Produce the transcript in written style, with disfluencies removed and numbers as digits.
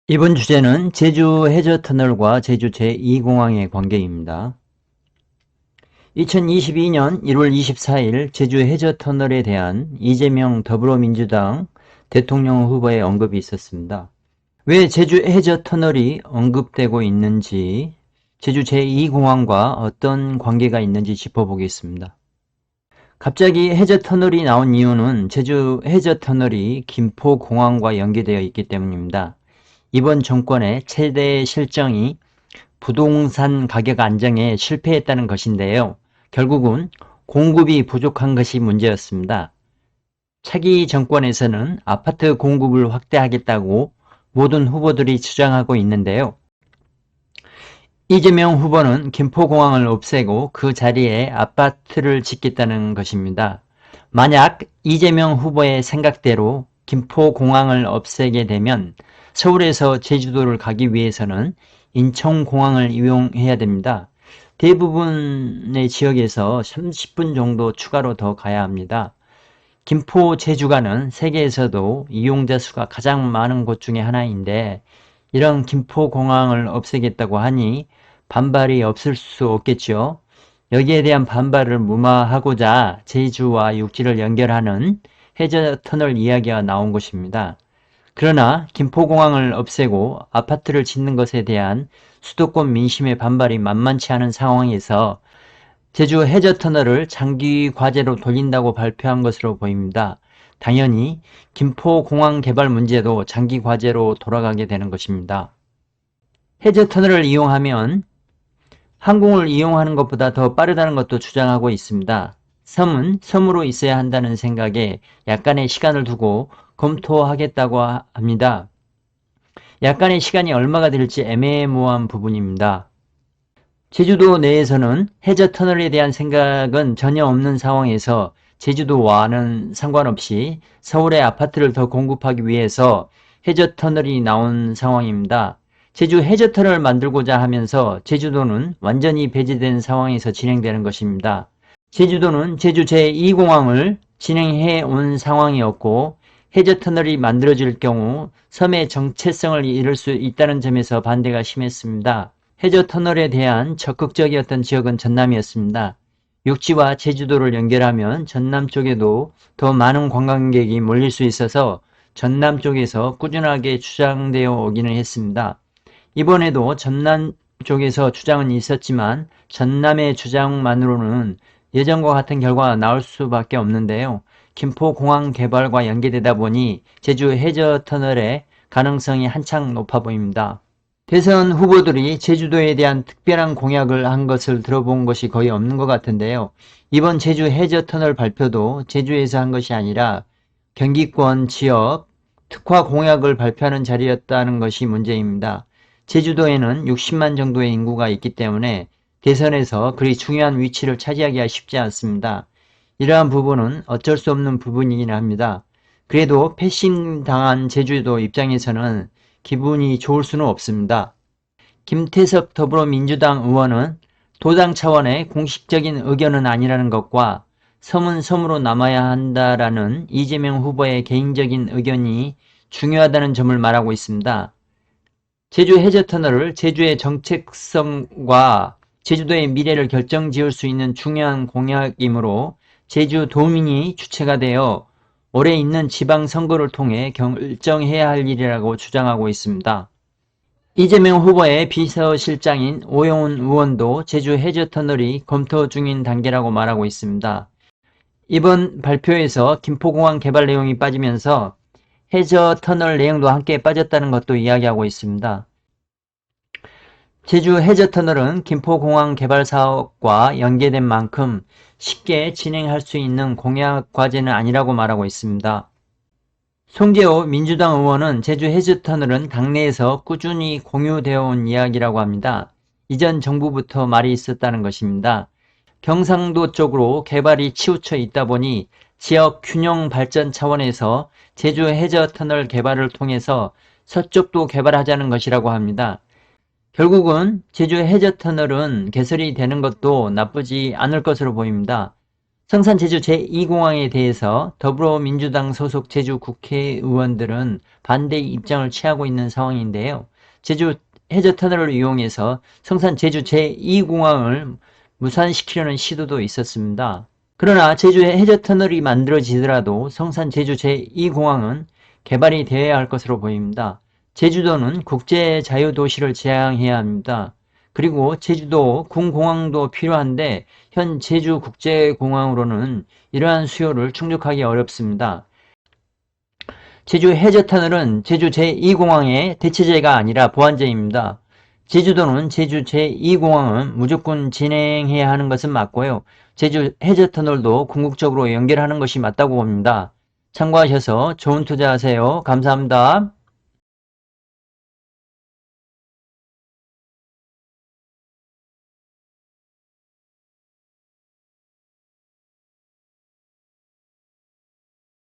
이번 주제는 제주 해저터널과 제주 제2공항의 관계입니다. 2022년 1월 24일 제주 해저터널에 대한 이재명 더불어민주당 대통령 후보의 언급이 있었습니다. 왜 제주 해저터널이 언급되고 있는지, 제주 제2공항과 어떤 관계가 있는지 짚어보겠습니다. 갑자기 해저터널이 나온 이유는 제주 해저터널이 김포공항과 연계되어 있기 때문입니다. 이번 정권의 최대 실정이 부동산 가격 안정에 실패했다는 것인데요. 결국은 공급이 부족한 것이 문제였습니다. 차기 정권에서는 아파트 공급을 확대하겠다고 모든 후보들이 주장하고 있는데요. 이재명 후보는 김포공항을 없애고 그 자리에 아파트를 짓겠다는 것입니다. 만약 이재명 후보의 생각대로 김포공항을 없애게 되면 서울에서 제주도를 가기 위해서는 인천공항을 이용해야 됩니다. 대부분의 지역에서 30분 정도 추가로 더 가야 합니다. 김포 제주가는 세계에서도 이용자 수가 가장 많은 곳 중에 하나인데, 이런 김포공항을 없애겠다고 하니 반발이 없을 수 없겠죠. 여기에 대한 반발을 무마하고자 제주와 육지를 연결하는 해저터널 이야기가 나온 것입니다. 그러나 김포공항을 없애고 아파트를 짓는 것에 대한 수도권 민심의 반발이 만만치 않은 상황에서 제주 해저터널을 장기 과제로 돌린다고 발표한 것으로 보입니다. 당연히 김포공항 개발 문제도 장기 과제로 돌아가게 되는 것입니다. 해저터널을 이용하면 항공을 이용하는 것보다 더 빠르다는 것도 주장하고 있습니다. 섬은 섬으로 있어야 한다는 생각에 약간의 시간을 두고 검토하겠다고 합니다. 약간의 시간이 얼마가 될지 애매모호한 부분입니다. 제주도 내에서는 해저터널에 대한 생각은 전혀 없는 상황에서 제주도와는 상관없이 서울에 아파트를 더 공급하기 위해서 해저터널이 나온 상황입니다. 제주 해저터널을 만들고자 하면서 제주도는 완전히 배제된 상황에서 진행되는 것입니다. 제주도는 제주 제2공항을 진행해 온 상황이었고, 해저터널이 만들어질 경우 섬의 정체성을 잃을 수 있다는 점에서 반대가 심했습니다. 해저터널에 대한 적극적이었던 지역은 전남이었습니다. 육지와 제주도를 연결하면 전남 쪽에도 더 많은 관광객이 몰릴 수 있어서 전남 쪽에서 꾸준하게 주장되어 오기는 했습니다. 이번에도 전남 쪽에서 주장은 있었지만 전남의 주장만으로는 예전과 같은 결과가 나올 수밖에 없는데요. 김포공항 개발과 연계되다 보니 제주 해저터널의 가능성이 한창 높아 보입니다. 대선 후보들이 제주도에 대한 특별한 공약을 한 것을 들어본 것이 거의 없는 것 같은데요. 이번 제주 해저터널 발표도 제주에서 한 것이 아니라 경기권 지역 특화 공약을 발표하는 자리였다는 것이 문제입니다. 제주도에는 60만 정도의 인구가 있기 때문에 대선에서 그리 중요한 위치를 차지하기가 쉽지 않습니다. 이러한 부분은 어쩔 수 없는 부분이긴 합니다. 그래도 패싱당한 제주도 입장에서는 기분이 좋을 수는 없습니다. 김태섭 더불어민주당 의원은 도당 차원의 공식적인 의견은 아니라는 것과 섬은 섬으로 남아야 한다라는 이재명 후보의 개인적인 의견이 중요하다는 점을 말하고 있습니다. 제주 해저터널을 제주의 정체성과 제주도의 미래를 결정지을 수 있는 중요한 공약이므로 제주도민이 주체가 되어 올해 있는 지방선거를 통해 결정해야 할 일이라고 주장하고 있습니다. 이재명 후보의 비서실장인 오영훈 의원도 제주 해저터널이 검토 중인 단계라고 말하고 있습니다. 이번 발표에서 김포공항 개발 내용이 빠지면서 해저터널 내용도 함께 빠졌다는 것도 이야기하고 있습니다. 제주 해저터널은 김포공항 개발 사업과 연계된 만큼 쉽게 진행할 수 있는 공약 과제는 아니라고 말하고 있습니다. 송재호 민주당 의원은 제주 해저터널은 당내에서 꾸준히 공유되어 온 이야기라고 합니다. 이전 정부부터 말이 있었다는 것입니다. 경상도 쪽으로 개발이 치우쳐 있다 보니 지역 균형 발전 차원에서 제주 해저터널 개발을 통해서 서쪽도 개발하자는 것이라고 합니다. 결국은 제주 해저터널은 개설이 되는 것도 나쁘지 않을 것으로 보입니다. 성산 제주 제2공항에 대해서 더불어민주당 소속 제주 국회의원들은 반대 입장을 취하고 있는 상황인데요. 제주 해저터널을 이용해서 성산 제주 제2공항을 무산시키려는 시도도 있었습니다. 그러나 제주 해저터널이 만들어지더라도 성산 제주 제2공항은 개발이 되어야 할 것으로 보입니다. 제주도는 국제자유도시를 지향해야 합니다. 그리고 제주도 군공항도 필요한데 현 제주국제공항으로는 이러한 수요를 충족하기 어렵습니다. 제주 해저터널은 제주 제2공항의 대체제가 아니라 보완제입니다. 제주도는 제주 제2공항은 무조건 진행해야 하는 것은 맞고요. 제주 해저터널도 궁극적으로 연결하는 것이 맞다고 봅니다. 참고하셔서 좋은 투자하세요. 감사합니다.